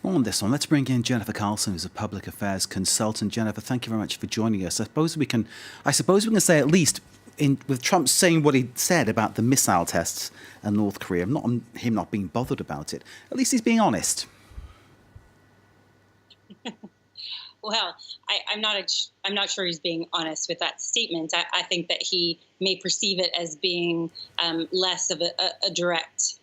On this one, let's bring in Jennifer Carlson, who's a public affairs consultant. Jennifer, thank you very much for joining us. I suppose we can say at least, with Trump saying what he said about the missile tests and North Korea, not him not being bothered about it. At least he's being honest. Well, I'm not sure he's being honest with that statement. I think that he may perceive it as being less of a direct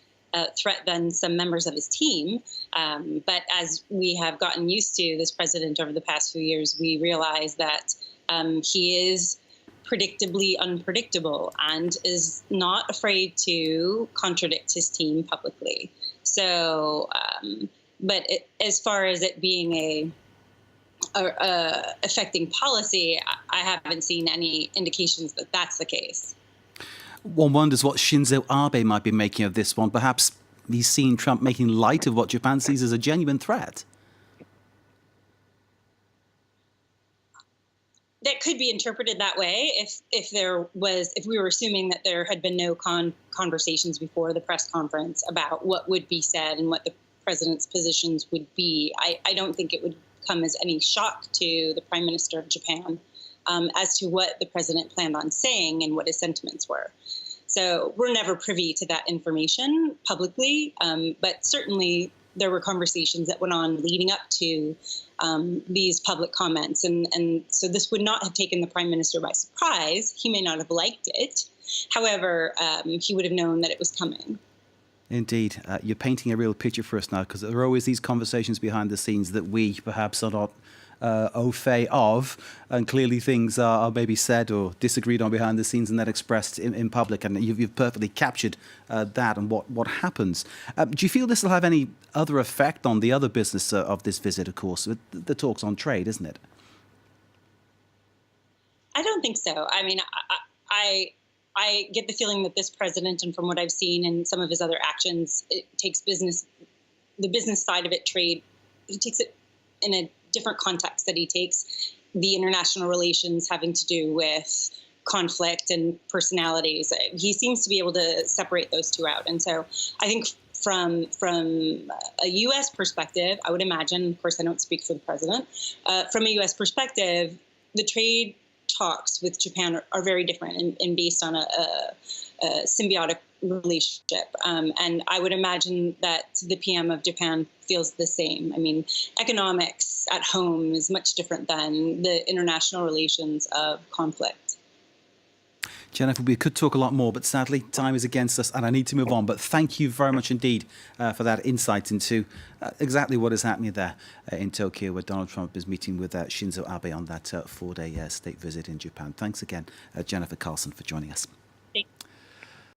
threat than some members of his team. But as we have gotten used to this president over the past few years, we realize that he is predictably unpredictable and is not afraid to contradict his team publicly. So, as far as it being affecting policy, I haven't seen any indications that that's the case. One wonders what Shinzo Abe might be making of this one. Perhaps he's seen Trump making light of what Japan sees as a genuine threat. That could be interpreted that way if we were assuming that there had been no conversations before the press conference about what would be said and what the president's positions would be. I don't think it would come as any shock to the Prime Minister of Japan as to what the president planned on saying and what his sentiments were. So we're never privy to that information publicly, but certainly there were conversations that went on leading up to these public comments. And so this would not have taken the Prime Minister by surprise. He may not have liked it. However, he would have known that it was coming. Indeed. You're painting a real picture for us now, because there are always these conversations behind the scenes that we perhaps are not au fait of, and clearly things are maybe said or disagreed on behind the scenes and then expressed in public, and you've perfectly captured that and what happens. Do you feel this will have any other effect on the other business of this visit, of course, with the talks on trade, isn't it? I don't think so. I mean, I get the feeling that this president, and from what I've seen in some of his other actions, it takes the business side of it, trade, he takes it in a different context that he takes the international relations having to do with conflict and personalities. He seems to be able to separate those two out. And so I think from a U.S. perspective, I would imagine, of course, I don't speak for the president, from a U.S. perspective, the trade talks with Japan are very different and based on a symbiotic relationship. And I would imagine that the PM of Japan feels the same. I mean, economics at home is much different than the international relations of conflict. Jennifer, we could talk a lot more, but sadly, time is against us and I need to move on. But thank you very much indeed for that insight into exactly what is happening there in Tokyo, where Donald Trump is meeting with Shinzo Abe on that 4-day state visit in Japan. Thanks again, Jennifer Carlson, for joining us.